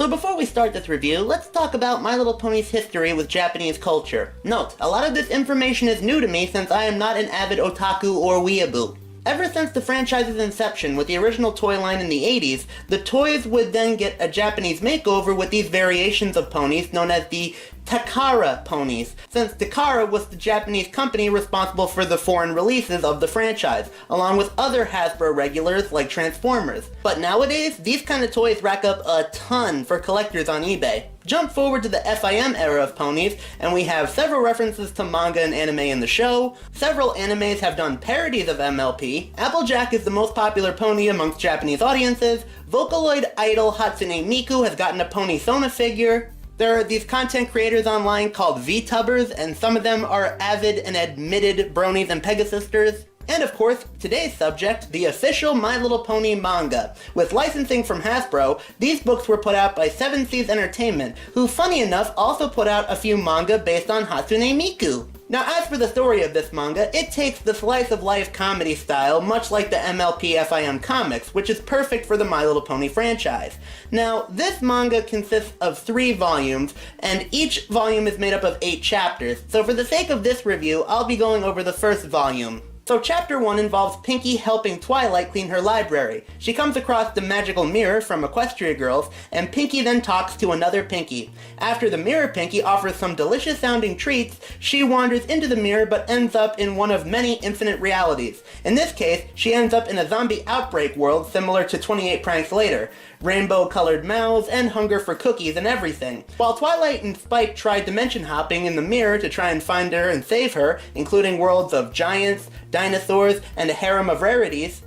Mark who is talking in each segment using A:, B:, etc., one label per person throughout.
A: So before we start this review, let's talk about My Little Pony's history with Japanese culture. Note, a lot of this information is new to me since I am not an avid otaku or weeaboo. Ever since the franchise's inception with the original toy line in the 80s, the toys would then get a Japanese makeover with these variations of ponies known as the Takara ponies, since Takara was the Japanese company responsible for the foreign releases of the franchise, along with other Hasbro regulars like Transformers. But nowadays, these kind of toys rack up a ton for collectors on eBay. Jump forward to the FIM era of ponies, and we have several references to manga and anime in the show. Several animes have done parodies of MLP. Applejack is the most popular pony amongst Japanese audiences. Vocaloid idol Hatsune Miku has gotten a Pony Sona figure. There are these content creators online called VTubers, and some of them are avid and admitted bronies and Pegasisters. And of course, today's subject, the official My Little Pony manga. With licensing from Hasbro, these books were put out by Seven Seas Entertainment, who funny enough also put out a few manga based on Hatsune Miku. Now as for the story of this manga, it takes the slice of life comedy style much like the MLP FIM comics, which is perfect for the My Little Pony franchise. Now, this manga consists of 3 volumes, and each volume is made up of 8 chapters, so for the sake of this review, I'll be going over the first volume. So chapter 1 involves Pinkie helping Twilight clean her library. She comes across the magical mirror from Equestria Girls, and Pinkie then talks to another Pinkie. After the mirror Pinkie offers some delicious sounding treats, she wanders into the mirror but ends up in one of many infinite realities. In this case, she ends up in a zombie outbreak world similar to 28 Pranks Later. Rainbow-colored mouths and hunger for cookies and everything. While Twilight and Spike try dimension hopping in the mirror to try and find her and save her, including worlds of giants, dinosaurs, and a harem of rarities.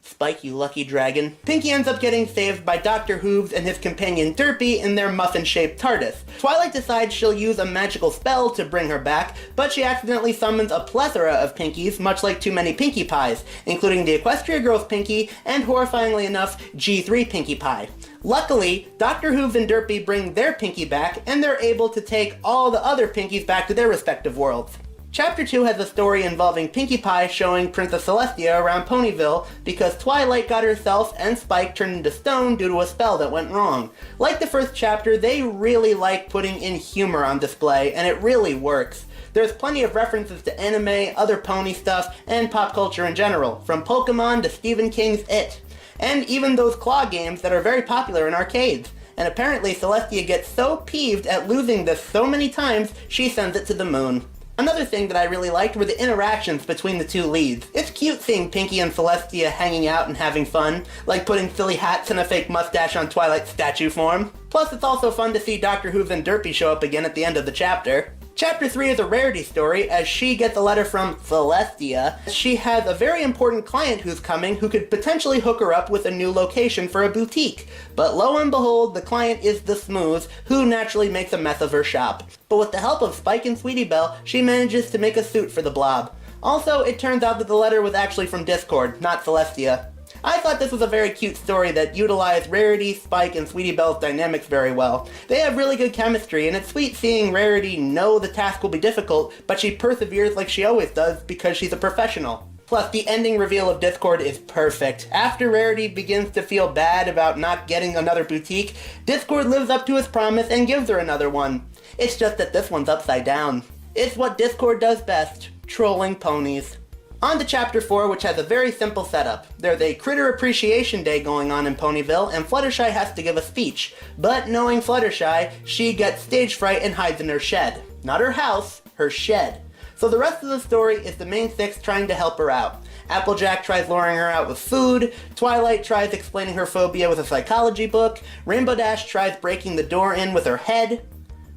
A: Spike, you lucky dragon. Pinkie ends up getting saved by Dr. Hooves and his companion Derpy in their muffin-shaped TARDIS. Twilight decides she'll use a magical spell to bring her back, but she accidentally summons a plethora of Pinkies, much like too many Pinkie Pies, including the Equestria Girls Pinkie and, horrifyingly enough, G3 Pinkie Pie. Luckily, Dr. Hooves and Derpy bring their Pinkie back, and they're able to take all the other Pinkies back to their respective worlds. Chapter 2 has a story involving Pinkie Pie showing Princess Celestia around Ponyville because Twilight got herself and Spike turned into stone due to a spell that went wrong. Like the first chapter, they really like putting in humor on display, and it really works. There's plenty of references to anime, other pony stuff, and pop culture in general, from Pokemon to Stephen King's It. And even those claw games that are very popular in arcades. And apparently Celestia gets so peeved at losing this so many times, she sends it to the moon. Another thing that I really liked were the interactions between the two leads. It's cute seeing Pinkie and Celestia hanging out and having fun, like putting silly hats and a fake mustache on Twilight's statue form. Plus, it's also fun to see Dr. Hooves and Derpy show up again at the end of the chapter. Chapter 3 is a rarity story, as she gets a letter from Celestia. She has a very important client who's coming who could potentially hook her up with a new location for a boutique. But lo and behold, the client is the Smooth, who naturally makes a mess of her shop. But with the help of Spike and Sweetie Belle, she manages to make a suit for the Blob. Also, it turns out that the letter was actually from Discord, not Celestia. I thought this was a very cute story that utilized Rarity, Spike, and Sweetie Belle's dynamics very well. They have really good chemistry, and it's sweet seeing Rarity know the task will be difficult, but she perseveres like she always does because she's a professional. Plus, the ending reveal of Discord is perfect. After Rarity begins to feel bad about not getting another boutique, Discord lives up to his promise and gives her another one. It's just that this one's upside down. It's what Discord does best, trolling ponies. On to Chapter 4, which has a very simple setup. There's a Critter Appreciation Day going on in Ponyville, and Fluttershy has to give a speech. But knowing Fluttershy, she gets stage fright and hides in her shed. Not her house, her shed. So the rest of the story is the main 6 trying to help her out. Applejack tries luring her out with food, Twilight tries explaining her phobia with a psychology book, Rainbow Dash tries breaking the door in with her head.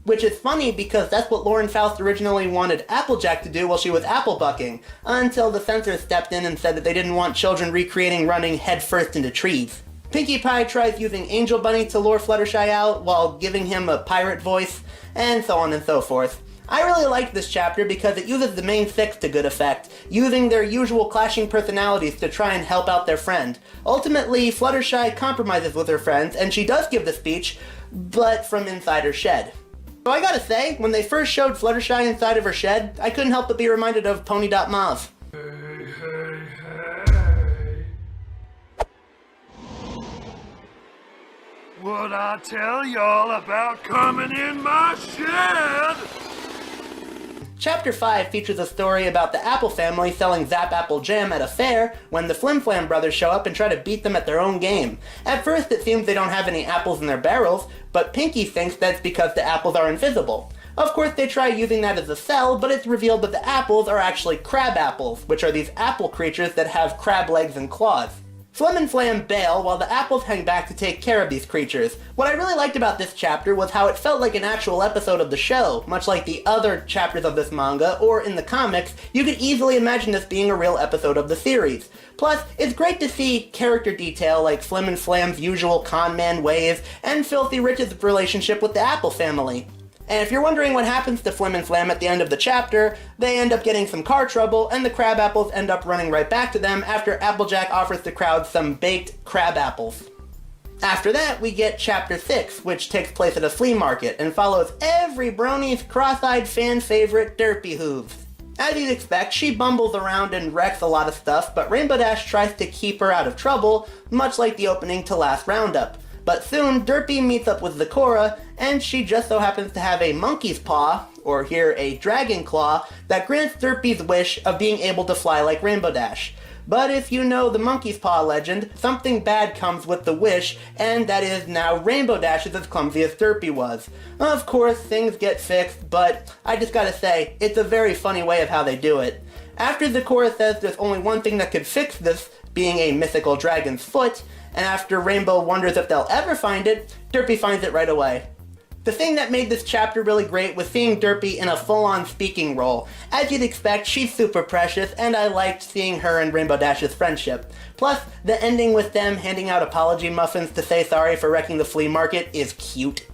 A: Which is funny because that's what Lauren Faust originally wanted Applejack to do while she was apple bucking, until the censors stepped in and said that they didn't want children recreating running headfirst into trees. Pinkie Pie tries using Angel Bunny to lure Fluttershy out while giving him a pirate voice, and so on and so forth. I really liked this chapter because it uses the main 6 to good effect, using their usual clashing personalities to try and help out their friend. Ultimately, Fluttershy compromises with her friends, and she does give the speech, but from inside her shed. So I gotta say, when they first showed Fluttershy inside of her shed, I couldn't help but be reminded of Pony.Mauve.
B: What'd I tell y'all about coming in my shed?
A: Chapter 5 features a story about the Apple family selling Zap Apple Jam at a fair when the Flim Flam brothers show up and try to beat them at their own game. At first it seems they don't have any apples in their barrels, but Pinky thinks that's because the apples are invisible. Of course they try using that as a sell, but it's revealed that the apples are actually crab apples, which are these apple creatures that have crab legs and claws. Flim and Flam bail while the apples hang back to take care of these creatures. What I really liked about this chapter was how it felt like an actual episode of the show. Much like the other chapters of this manga, or in the comics, you could easily imagine this being a real episode of the series. Plus, it's great to see character detail like Flim and Flam's usual con man ways, and Filthy Rich's relationship with the Apple family. And if you're wondering what happens to Flim and Flam at the end of the chapter, they end up getting some car trouble, and the crab apples end up running right back to them after Applejack offers the crowd some baked crab apples. After that, we get Chapter 6, which takes place at a flea market, and follows every brony's cross-eyed fan favorite, Derpy Hooves. As you'd expect, she bumbles around and wrecks a lot of stuff, but Rainbow Dash tries to keep her out of trouble, much like the opening to last roundup. But soon, Derpy meets up with Zecora, and she just so happens to have a monkey's paw, or here a dragon claw, that grants Derpy's wish of being able to fly like Rainbow Dash. But if you know the monkey's paw legend, something bad comes with the wish, and that is now Rainbow Dash is as clumsy as Derpy was. Of course, things get fixed, but I just gotta say, it's a very funny way of how they do it. After Zecora says there's only one thing that could fix this, being a mythical dragon's foot, and after Rainbow wonders if they'll ever find it, Derpy finds it right away. The thing that made this chapter really great was seeing Derpy in a full-on speaking role. As you'd expect, she's super precious, and I liked seeing her and Rainbow Dash's friendship. Plus, the ending with them handing out apology muffins to say sorry for wrecking the flea market is cute.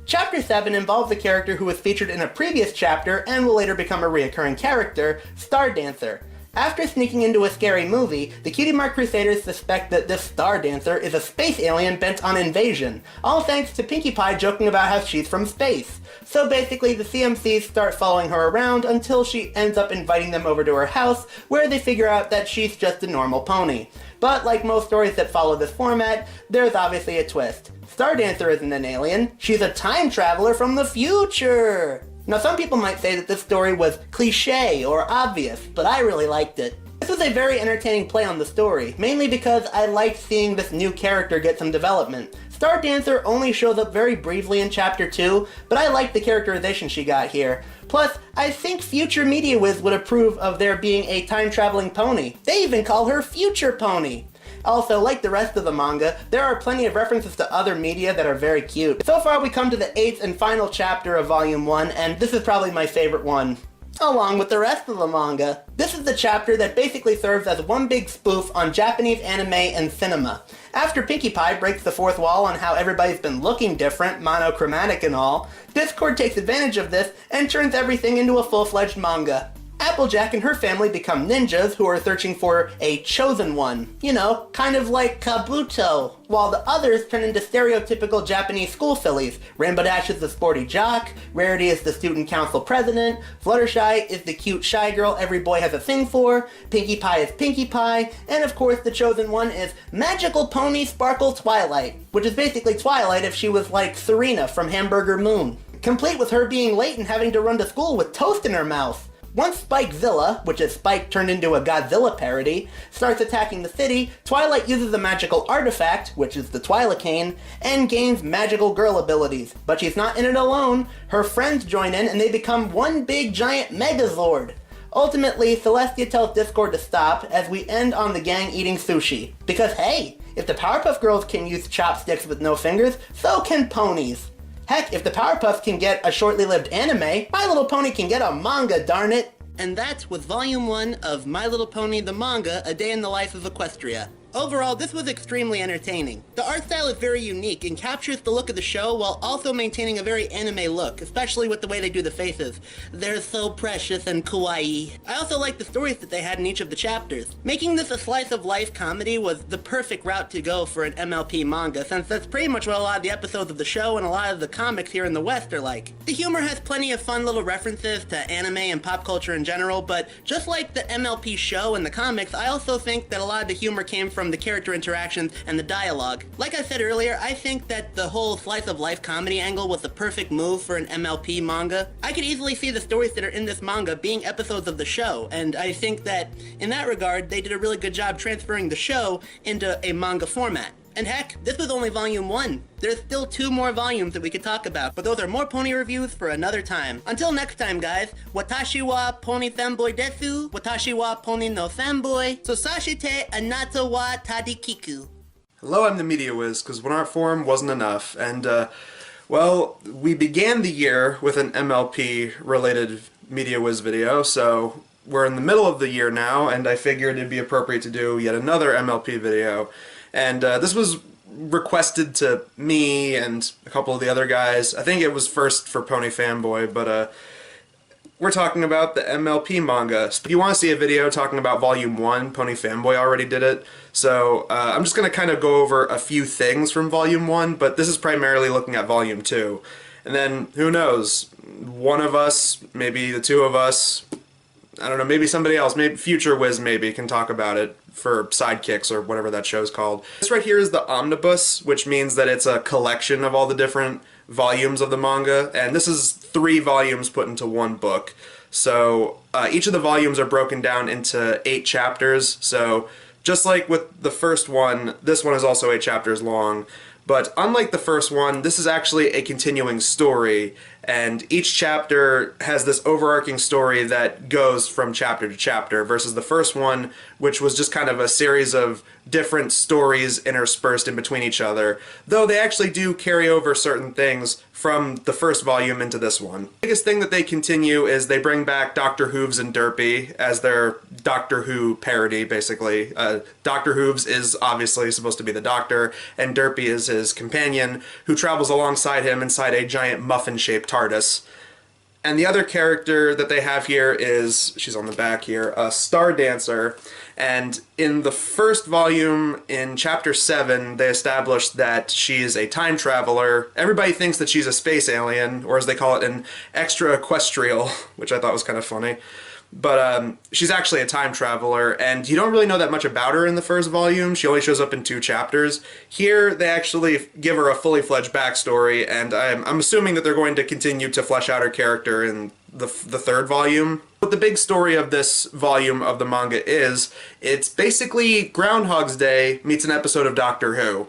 A: Chapter 7 involves a character who was featured in a previous chapter and will later become a reoccurring character, Star Dancer. After sneaking into a scary movie, the Cutie Mark Crusaders suspect that this Star Dancer is a space alien bent on invasion, all thanks to Pinkie Pie joking about how she's from space. So basically, the CMCs start following her around until she ends up inviting them over to her house, where they figure out that she's just a normal pony. But like most stories that follow this format, there's obviously a twist. Star Dancer isn't an alien, she's a time traveler from the future! Now some people might say that this story was cliché or obvious, but I really liked it. This was a very entertaining play on the story, mainly because I liked seeing this new character get some development. Star Dancer only shows up very briefly in Chapter 2, but I liked the characterization she got here. Plus, I think future Media Wiz would approve of there being a time-traveling pony. They even call her Future Pony. Also, like the rest of the manga, there are plenty of references to other media that are very cute. So far we come to the 8th and final chapter of Volume 1, and this is probably my favorite one, along with the rest of the manga. This is the chapter that basically serves as one big spoof on Japanese anime and cinema. After Pinkie Pie breaks the fourth wall on how everybody's been looking different, monochromatic and all, Discord takes advantage of this and turns everything into a full-fledged manga. Applejack and her family become ninjas who are searching for a chosen one. You know, kind of like Kabuto. While the others turn into stereotypical Japanese school fillies. Rainbow Dash is the sporty jock, Rarity is the student council president, Fluttershy is the cute shy girl every boy has a thing for, Pinkie Pie is Pinkie Pie, and of course the chosen one is Magical Pony Sparkle Twilight, which is basically Twilight if she was like Serena from Hamburger Moon. Complete with her being late and having to run to school with toast in her mouth. Once Spikezilla, which is Spike turned into a Godzilla parody, starts attacking the city, Twilight uses a magical artifact, which is the Twilocane, and gains magical girl abilities. But she's not in it alone. Her friends join in and they become one big giant Megazord. Ultimately, Celestia tells Discord to stop as we end on the gang eating sushi. Because hey, if the Powerpuff Girls can use chopsticks with no fingers, so can ponies. Heck, if the Powerpuffs can get a shortly lived anime, My Little Pony can get a manga, darn it! And that was Volume 1 of My Little Pony the Manga, A Day in the Life of Equestria. Overall, this was extremely entertaining. The art style is very unique and captures the look of the show while also maintaining a very anime look, especially with the way they do the faces. They're so precious and kawaii. I also like the stories that they had in each of the chapters. Making this a slice-of-life comedy was the perfect route to go for an MLP manga, since that's pretty much what a lot of the episodes of the show and a lot of the comics here in the West are like. The humor has plenty of fun little references to anime and pop culture in general, but just like the MLP show and the comics, I also think that a lot of the humor came from from the character interactions and the dialogue. Like I said earlier, I think that the whole slice of life comedy angle was the perfect move for an MLP manga. I could easily see the stories that are in this manga being episodes of the show, and I think that in that regard, they did a really good job transferring the show into a manga format. And heck, this was only volume 1. There's still 2 more volumes that we could talk about, but those are more pony reviews for another time. Until next time, guys, watashi wa pony fanboy desu, watashi wa pony no fanboy, sosashite anata wa tadikiku.
C: Hello, I'm the Media Wiz, because One Art Forum wasn't enough, and, well, we began the year with an MLP-related Media Wiz video, so we're in the middle of the year now, and I figured it'd be appropriate to do yet another MLP video. And this was requested to me and a couple of the other guys. I think it was first for Pony Fanboy, but we're talking about the MLP manga. If you want to see a video talking about Volume 1, Pony Fanboy already did it. So I'm just going to kind of go over a few things from Volume 1, but this is primarily looking at Volume 2. And then, who knows, one of us, maybe the two of us, I don't know, maybe somebody else, maybe Future Wiz maybe, can talk about it for Sidekicks or whatever that show's called. This right here is the omnibus, which means that it's a collection of all the different volumes of the manga, and this is 3 volumes put into one book. So each of the volumes are broken down into 8 chapters, so just like with the first one, this one is also 8 chapters long. But unlike the first one, this is actually a continuing story, and each chapter has this overarching story that goes from chapter to chapter, versus the first one, which was just kind of a series of different stories interspersed in between each other, though they actually do carry over certain things from the first volume into this one. The biggest thing that they continue is they bring back Dr. Hooves and Derpy as their Doctor Who parody, basically. Dr. Hooves is obviously supposed to be the Doctor, and Derpy is his companion, who travels alongside him inside a giant muffin-shaped TARDIS. And the other character that they have here is, she's on the back here, a Star Dancer. And in the first volume, in chapter 7, they established that she's a time traveler. Everybody thinks that she's a space alien, or as they call it, an extraterrestrial, which I thought was kind of funny. But she's actually a time traveler, and you don't really know that much about her in the first volume. She only shows up in 2 chapters. Here, they actually give her a fully fledged backstory, and I'm assuming that they're going to continue to flesh out her character in the third volume. What the big story of this volume of the manga is, it's basically Groundhog's Day meets an episode of Doctor Who.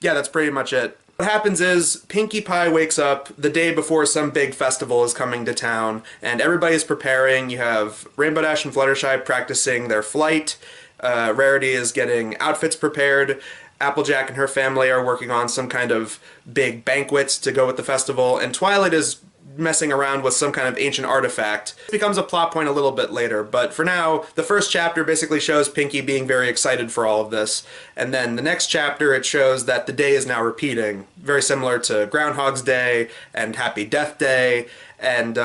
C: Yeah, that's pretty much it. What happens is, Pinkie Pie wakes up the day before some big festival is coming to town, and everybody's preparing. You have Rainbow Dash and Fluttershy practicing their flight, Rarity is getting outfits prepared, Applejack and her family are working on some kind of big banquet to go with the festival, and Twilight is messing around with some kind of ancient artifact. It becomes a plot point a little bit later, but for now, the first chapter basically shows Pinkie being very excited for all of this, and then the next chapter it shows that the day is now repeating, very similar to Groundhog's Day and Happy Death Day, and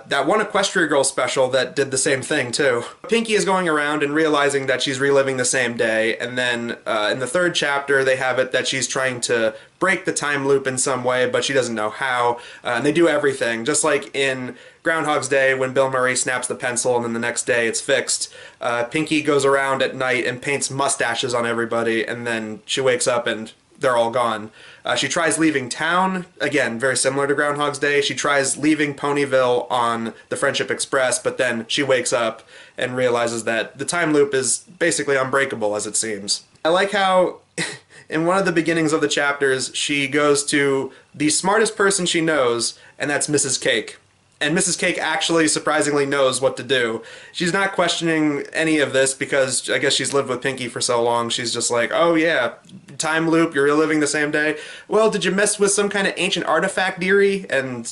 C: that one Equestria Girl special that did the same thing too. Pinkie is going around and realizing that she's reliving the same day, and then in the third chapter they have it that she's trying to break the time loop in some way, but she doesn't know how, and they do everything. Just like in Groundhog's Day when Bill Murray snaps the pencil and then the next day it's fixed, Pinkie goes around at night and paints mustaches on everybody, and then she wakes up and they're all gone. She tries leaving town, again, very similar to Groundhog's Day. She tries leaving Ponyville on the Friendship Express, but then she wakes up and realizes that the time loop is basically unbreakable, as it seems. I like how in one of the beginnings of the chapters, she goes to the smartest person she knows, and that's Mrs. Cake. And Mrs. Cake actually surprisingly knows what to do. She's not questioning any of this because I guess she's lived with Pinkie for so long. She's just like, oh yeah, time loop, you're reliving the same day. Well, did you mess with some kind of ancient artifact, dearie? And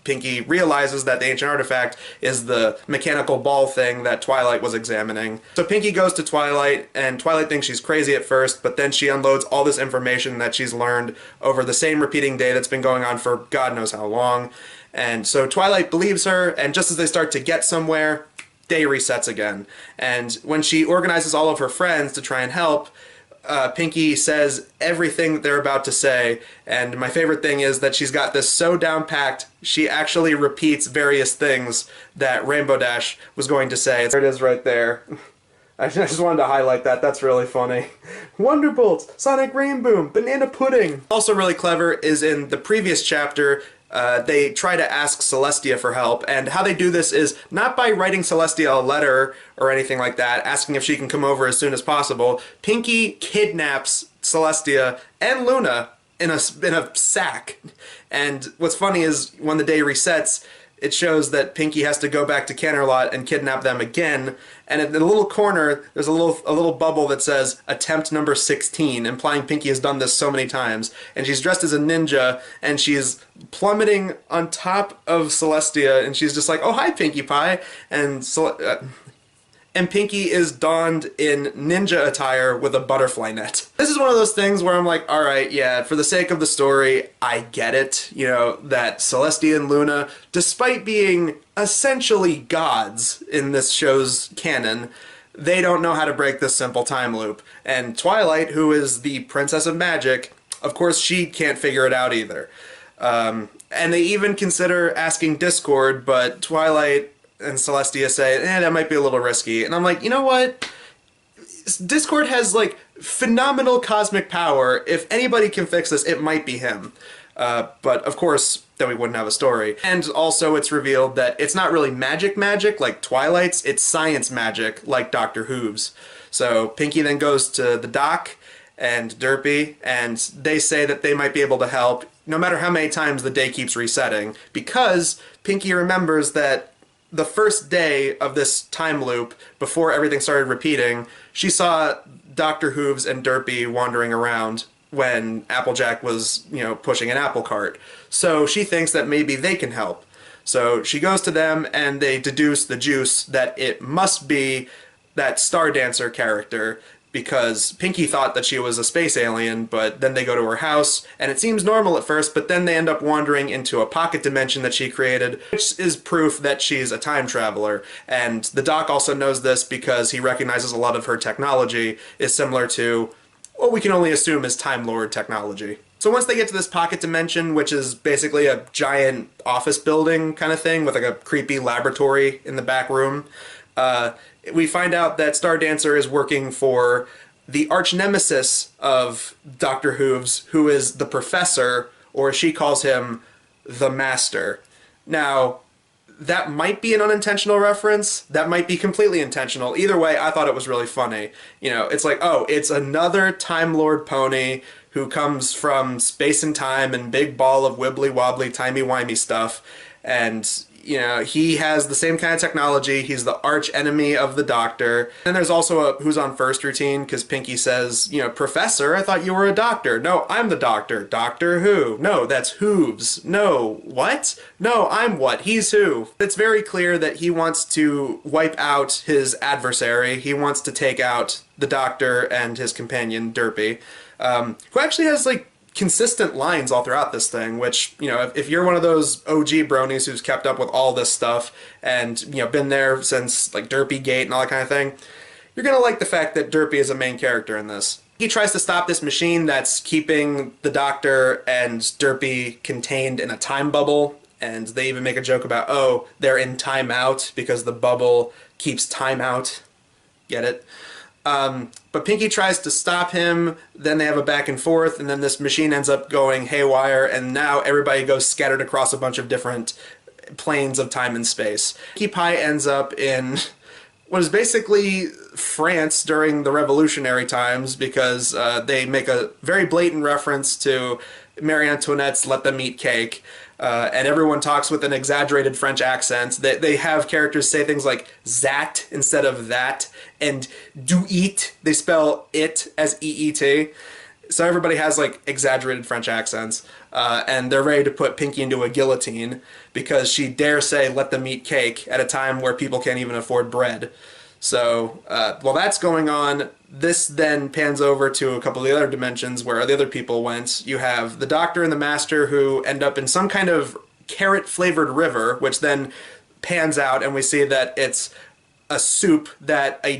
C: Pinkie realizes that the ancient artifact is the mechanical ball thing that Twilight was examining. So Pinkie goes to Twilight, and Twilight thinks she's crazy at first, but then she unloads all this information that she's learned over the same repeating day that's been going on for God knows how long. And so Twilight believes her, and just as they start to get somewhere, day resets again. And when she organizes all of her friends to try and help, Pinkie says everything that they're about to say, and my favorite thing is that she's got this so down-packed, she actually repeats various things that Rainbow Dash was going to say. There it is right there. I just wanted to highlight that. That's really funny. Wonderbolts, Sonic Rainboom, Banana Pudding. Also really clever is in the previous chapter, they try to ask Celestia for help, and how they do this is not by writing Celestia a letter or anything like that, asking if she can come over as soon as possible. Pinky kidnaps Celestia and Luna in a sack. And what's funny is when the day resets, it shows that Pinky has to go back to Canterlot and kidnap them again. And in the little corner, there's a little bubble that says attempt number 16, implying Pinky has done this so many times. And she's dressed as a ninja, and she's plummeting on top of Celestia, and she's just like, "Oh, hi, Pinkie Pie," and Pinky is donned in ninja attire with a butterfly net. This is one of those things where I'm like, alright, yeah, for the sake of the story, I get it, you know, that Celestia and Luna, despite being essentially gods in this show's canon, they don't know how to break this simple time loop. And Twilight, who is the Princess of Magic, of course she can't figure it out either. And they even consider asking Discord, but Twilight and Celestia say, that might be a little risky. And I'm like, you know what? Discord has, like, phenomenal cosmic power. If anybody can fix this, it might be him. But, of course, then we wouldn't have a story. And also it's revealed that it's not really magic like Twilight's, it's science magic like Dr. Who's. So Pinky then goes to the doc and Derpy, and they say that they might be able to help no matter how many times the day keeps resetting, because Pinky remembers that the first day of this time loop, before everything started repeating, she saw Dr. Hooves and Derpy wandering around when Applejack was, you know, pushing an apple cart. So she thinks that maybe they can help. So she goes to them, and they deduce the juice that it must be that Star Dancer character, because Pinky thought that she was a space alien, but then they go to her house, and it seems normal at first, but then they end up wandering into a pocket dimension that she created, which is proof that she's a time traveler. And the Doc also knows this because he recognizes a lot of her technology is similar to what we can only assume is Time Lord technology. So once they get to this pocket dimension, which is basically a giant office building kind of thing with like a creepy laboratory in the back room, we find out that Star Dancer is working for the arch nemesis of Dr. Hooves, who is the Professor, or as she calls him, the Master. Now, that might be an unintentional reference. That might be completely intentional. Either way, I thought it was really funny. You know, it's like, oh, it's another Time Lord pony who comes from space and time and big ball of wibbly-wobbly, timey-wimey stuff. And you know, he has the same kind of technology. He's the arch enemy of the Doctor. And there's also a Who's on First routine, because Pinky says, you know, Professor, I thought you were a doctor. No, I'm the Doctor. Doctor who? No, that's Hooves. No, what? No, I'm what? He's who? It's very clear that he wants to wipe out his adversary. He wants to take out the Doctor and his companion, Derpy, who actually has, like, consistent lines all throughout this thing, which, you know, if you're one of those OG bronies who's kept up with all this stuff and, you know, been there since, like, Derpy Gate and all that kind of thing, you're gonna like the fact that Derpy is a main character in this. He tries to stop this machine that's keeping the Doctor and Derpy contained in a time bubble, and they even make a joke about, oh, they're in time out because the bubble keeps time out. Get it? But Pinky tries to stop him, then they have a back and forth, and then this machine ends up going haywire, and now everybody goes scattered across a bunch of different planes of time and space. Pinkie Pie ends up in what is basically France during the revolutionary times, because they make a very blatant reference to Marie Antoinette's Let Them Eat Cake. And everyone talks with an exaggerated French accent. They have characters say things like zat instead of that, and do eat, they spell it as E-E-T. So everybody has like exaggerated French accents, and they're ready to put Pinky into a guillotine because she dare say let them eat cake at a time where people can't even afford bread. So while that's going on, this then pans over to a couple of the other dimensions where the other people went. You have the Doctor and the Master who end up in some kind of carrot-flavored river, which then pans out and we see that it's a soup that a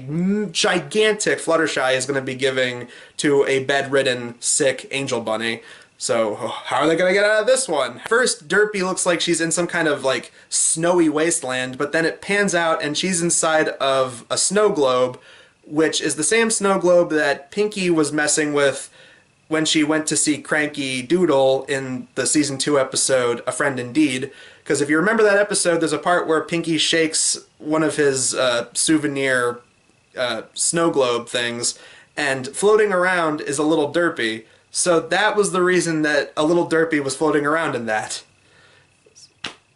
C: gigantic Fluttershy is going to be giving to a bedridden, sick Angel Bunny. So, how are they going to get out of this one? First, Derpy looks like she's in some kind of, like, snowy wasteland, but then it pans out and she's inside of a snow globe which is the same snow globe that Pinky was messing with when she went to see Cranky Doodle in the season 2 episode A Friend Indeed. Because if you remember that episode, there's a part where Pinky shakes one of his souvenir snow globe things, and floating around is a little derpy. So that was the reason that a little derpy was floating around in that.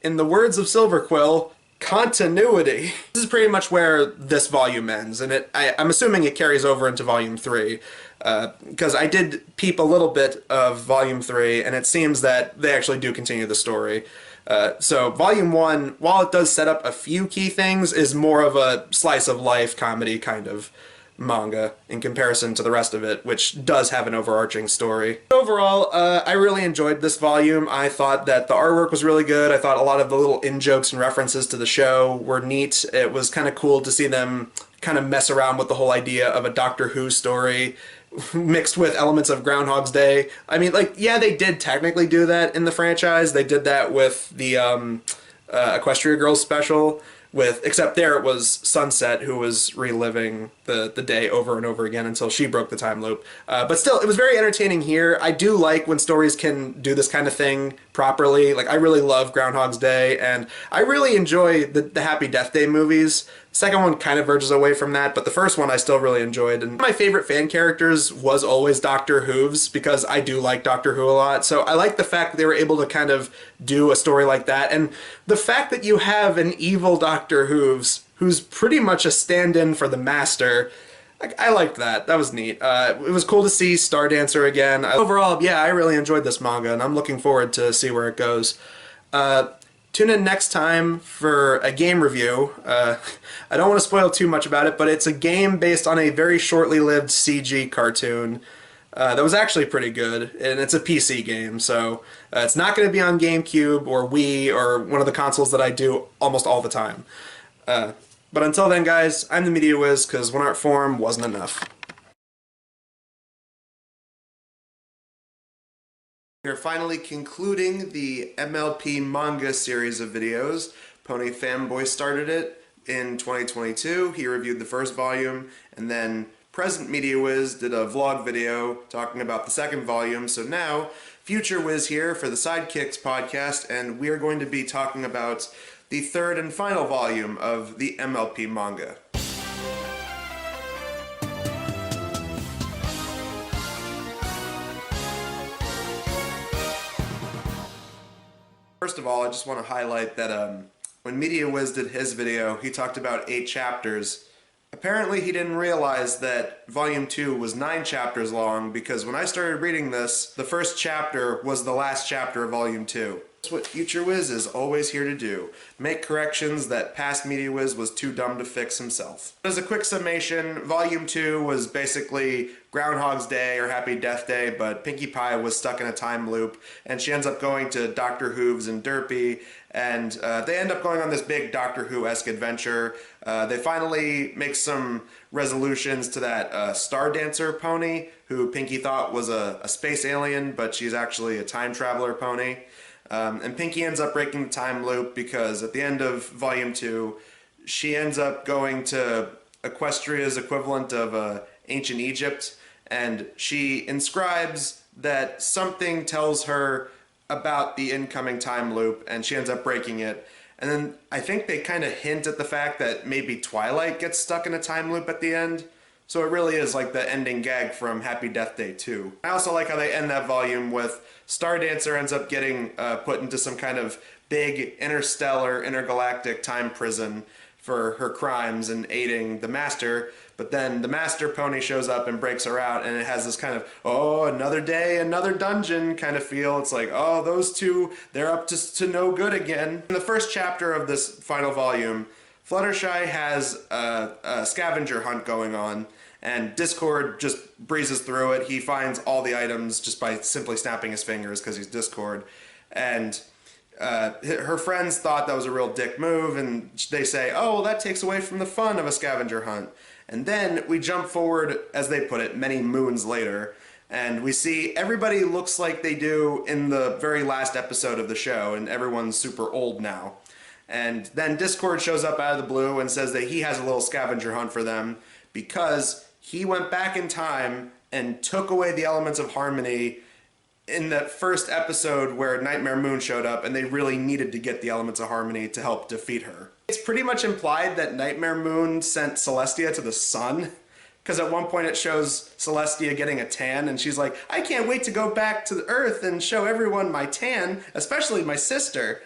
C: In the words of Silverquill, continuity. This is pretty much where this volume ends, and I'm assuming it carries over into volume 3, because I did peep a little bit of volume 3, and it seems that they actually do continue the story. So volume 1, while it does set up a few key things, is more of a slice of life comedy kind of manga in comparison to the rest of it, which does have an overarching story. Overall, I really enjoyed this volume. I thought that the artwork was really good. I thought a lot of the little in-jokes and references to the show were neat. It was kind of cool to see them kind of mess around with the whole idea of a Doctor Who story mixed with elements of Groundhog's Day. I mean, like, yeah, they did technically do that in the franchise. They did that with the Equestria Girls special, except there it was Sunset who was reliving the day over and over again until she broke the time loop. But still, it was very entertaining here. I do like when stories can do this kind of thing properly. Like, I really love Groundhog's Day, and I really enjoy the Happy Death Day movies. The second one kind of verges away from that, but the first one I still really enjoyed. And my favorite fan characters was always Doctor Hooves, because I do like Doctor Who a lot. So I like the fact that they were able to kind of do a story like that. And the fact that you have an evil Doctor Hooves who's pretty much a stand-in for the Master, I liked that. That was neat. It was cool to see Star Dancer again. Overall, yeah, I really enjoyed this manga, and I'm looking forward to see where it goes. Tune in next time for a game review. I don't want to spoil too much about it, but it's a game based on a very shortly lived CG cartoon that was actually pretty good, and it's a PC game, so it's not going to be on GameCube or Wii or one of the consoles that I do almost all the time. But until then, guys, I'm the Media Wiz, because One Art Form wasn't enough. We're finally concluding the MLP manga series of videos. Pony Fanboy started it in 2022. He reviewed the first volume, and then present Media Wiz did a vlog video talking about the second volume. So now, Future Wiz here for the Sidekicks podcast, and we are going to be talking about the third and final volume of the MLP manga. First of all, I just want to highlight that when Media Wiz did his video, he talked about 8 chapters. Apparently he didn't realize that Volume 2 was 9 chapters long, because when I started reading this, the first chapter was the last chapter of Volume 2. That's what Future Wiz is always here to do. Make corrections that past Media Wiz was too dumb to fix himself. As a quick summation, Volume 2 was basically Groundhog's Day or Happy Death Day, but Pinkie Pie was stuck in a time loop, and she ends up going to Dr. Hooves and Derpy, and they end up going on this big Doctor Who-esque adventure. They finally make some resolutions to that Star Dancer pony, who Pinkie thought was a space alien, but she's actually a time traveler pony. And Pinkie ends up breaking the time loop because at the end of Volume 2, she ends up going to Equestria's equivalent of ancient Egypt, and she inscribes that something tells her about the incoming time loop, and she ends up breaking it. And then I think they kind of hint at the fact that maybe Twilight gets stuck in a time loop at the end. So it really is like the ending gag from Happy Death Day 2. I also like how they end that volume with Star Dancer ends up getting put into some kind of big interstellar, intergalactic time prison for her crimes and aiding the Master. But then the Master pony shows up and breaks her out, and it has this kind of, oh, another day, another dungeon kind of feel. It's like, oh, those two, they're up to no good again. In the first chapter of this final volume, Fluttershy has a scavenger hunt going on, and Discord just breezes through it. He finds all the items just by simply snapping his fingers because he's Discord. And her friends thought that was a real dick move, and they say, oh, well, that takes away from the fun of a scavenger hunt. And then we jump forward, as they put it, many moons later, and we see everybody looks like they do in the very last episode of the show, and everyone's super old now. And then Discord shows up out of the blue and says that he has a little scavenger hunt for them. because he went back in time and took away the elements of harmony in that first episode where Nightmare Moon showed up, and they really needed to get the elements of harmony to help defeat her. It's pretty much implied that Nightmare Moon sent Celestia to the sun, because at one point it shows Celestia getting a tan, and she's like, I can't wait to go back to the Earth and show everyone my tan, especially my sister.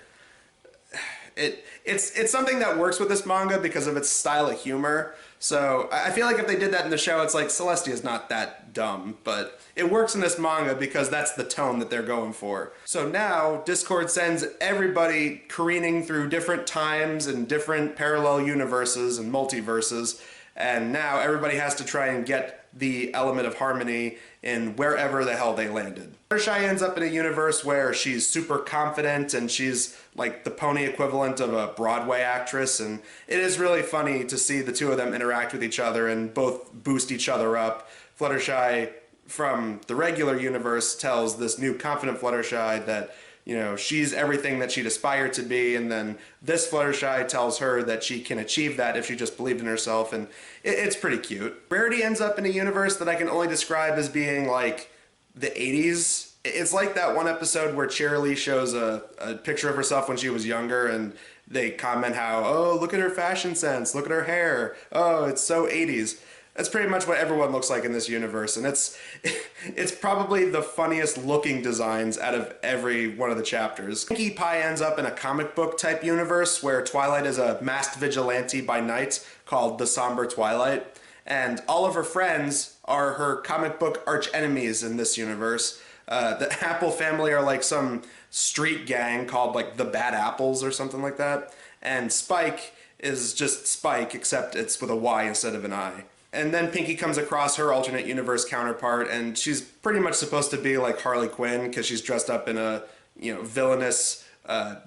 C: It's something that works with this manga because of its style of humor. So I feel like if they did that in the show, it's like Celestia's not that dumb, but it works in this manga because that's the tone that they're going for. So now Discord sends everybody careening through different times and different parallel universes and multiverses, and now everybody has to try and get the element of harmony in wherever the hell they landed. Fluttershy ends up in a universe where she's super confident and she's like the pony equivalent of a Broadway actress, and it is really funny to see the two of them interact with each other and both boost each other up. Fluttershy from the regular universe tells this new confident Fluttershy that, you know, she's everything that she'd aspire to be, and then this Fluttershy tells her that she can achieve that if she just believed in herself, and it's pretty cute. Rarity ends up in a universe that I can only describe as being like the 80s. It's like that one episode where Cheerilee shows a picture of herself when she was younger, and they comment how, oh, look at her fashion sense, look at her hair, oh, it's so 80s. That's pretty much what everyone looks like in this universe, and it's probably the funniest looking designs out of every one of the chapters. Pinkie Pie ends up in a comic book type universe where Twilight is a masked vigilante by night called the Somber Twilight, and all of her friends are her comic book arch enemies in this universe. The Apple family are like some street gang called like the Bad Apples or something like that, and Spike is just Spike, except it's with a Y instead of an I. And then Pinkie comes across her alternate universe counterpart, and she's pretty much supposed to be like Harley Quinn because she's dressed up in a, you know, villainous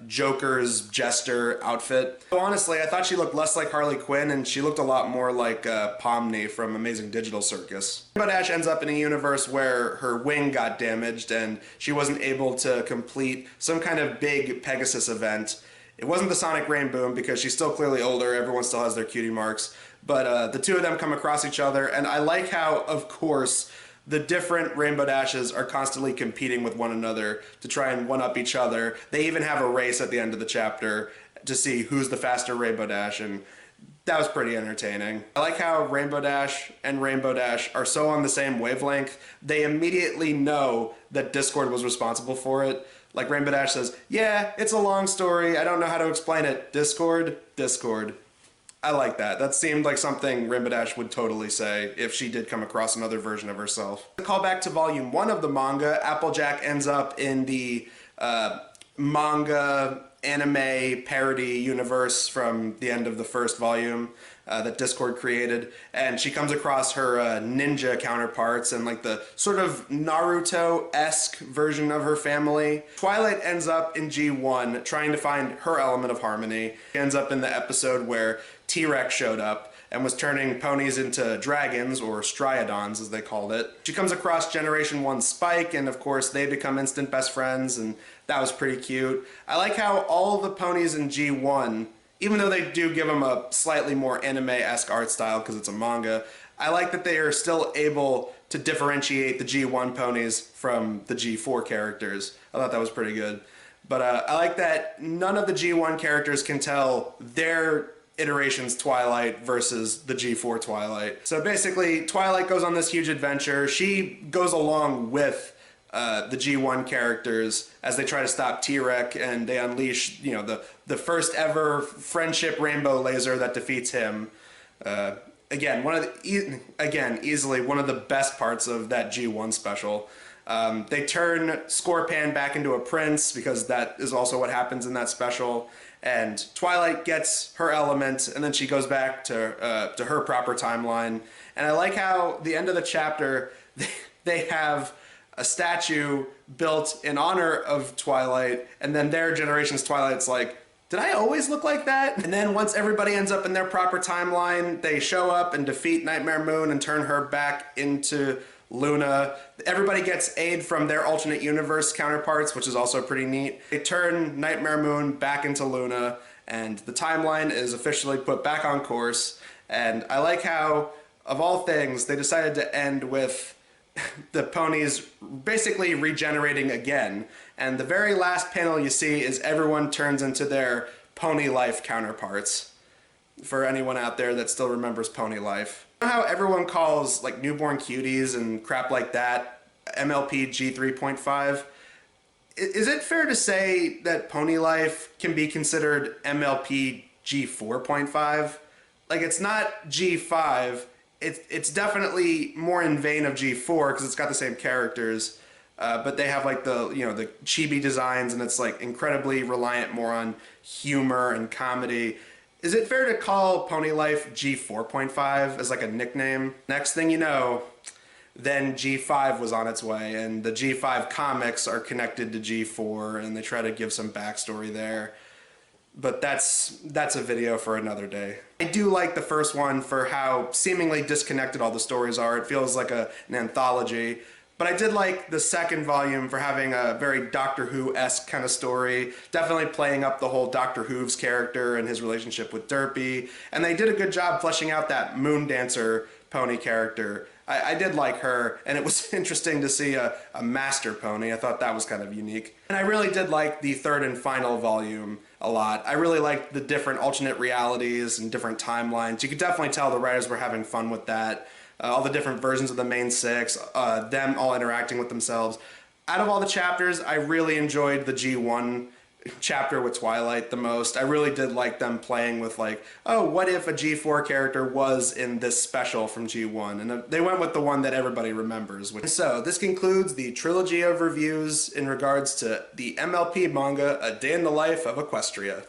C: Joker's jester outfit. So honestly, I thought she looked less like Harley Quinn, and she looked a lot more like Pomni from Amazing Digital Circus. Rainbow Dash ends up in a universe where her wing got damaged, and she wasn't able to complete some kind of big Pegasus event. It wasn't the Sonic Rain Boom because she's still clearly older, everyone still has their cutie marks, but the two of them come across each other, and I like how, of course, the different Rainbow Dashes are constantly competing with one another to try and one-up each other. They even have a race at the end of the chapter to see who's the faster Rainbow Dash, and that was pretty entertaining. I like how Rainbow Dash and Rainbow Dash are so on the same wavelength, they immediately know that Discord was responsible for it. Like Rainbow Dash says, yeah, it's a long story, I don't know how to explain it. Discord, Discord. I like that. That seemed like something Rainbow Dash would totally say if she did come across another version of herself. To call back to volume 1 of the manga, Applejack ends up in the manga anime parody universe from the end of the first volume that Discord created, and she comes across her ninja counterparts and like the sort of Naruto-esque version of her family. Twilight ends up in G1 trying to find her element of harmony. She ends up in the episode where T-Rex showed up and was turning ponies into dragons, or striodons as they called it. She comes across Generation 1 Spike, and of course they become instant best friends, and that was pretty cute. I like how all the ponies in G1, even though they do give them a slightly more anime-esque art style because it's a manga, I like that they are still able to differentiate the G1 ponies from the G4 characters. I thought that was pretty good. But I like that none of the G1 characters can tell their iterations Twilight versus the G4 Twilight. So basically, Twilight goes on this huge adventure. She goes along with the G1 characters as they try to stop T-Rex, and they unleash, you know, the first ever friendship rainbow laser that defeats him. Again, easily one of the best parts of that G1 special. They turn Scorpan back into a prince because that is also what happens in that special. And Twilight gets her element, and then she goes back to her proper timeline. And I like how the end of the chapter, they have a statue built in honor of Twilight, and then their generation's Twilight's like, did I always look like that? And then once everybody ends up in their proper timeline, they show up and defeat Nightmare Moon and turn her back into Luna. Everybody gets aid from their alternate universe counterparts, which is also pretty neat. They turn Nightmare Moon back into Luna, and the timeline is officially put back on course. And I like how of all things, they decided to end with the ponies basically regenerating again. And the very last panel you see is everyone turns into their Pony Life counterparts. For anyone out there that still remembers Pony Life. You know how everyone calls like newborn cuties and crap like that MLP G3.5? Is it fair to say that Pony Life can be considered MLP G4.5? Like, it's not G5, it's definitely more in vein of G4 because it's got the same characters, but they have like the, you know, the chibi designs, and it's like incredibly reliant more on humor and comedy. Is it fair to call Pony Life G4.5 as like a nickname? Next thing you know, then G5 was on its way, and the G5 comics are connected to G4, and they try to give some backstory there. But that's a video for another day. I do like the first one for how seemingly disconnected all the stories are. It feels like an anthology. But I did like the second volume for having a very Doctor Who-esque kind of story, definitely playing up the whole Doctor Who's character and his relationship with Derpy. And they did a good job fleshing out that Moon Dancer pony character. I did like her, and it was interesting to see a master pony. I thought that was kind of unique. And I really did like the third and final volume a lot. I really liked the different alternate realities and different timelines. You could definitely tell the writers were having fun with that. All the different versions of the main six, them all interacting with themselves. Out of all the chapters, I really enjoyed the G1 chapter with Twilight the most. I really did like them playing with like, oh, what if a G4 character was in this special from G1? And they went with the one that everybody remembers. So this concludes the trilogy of reviews in regards to the MLP manga, A Day in the Life of Equestria.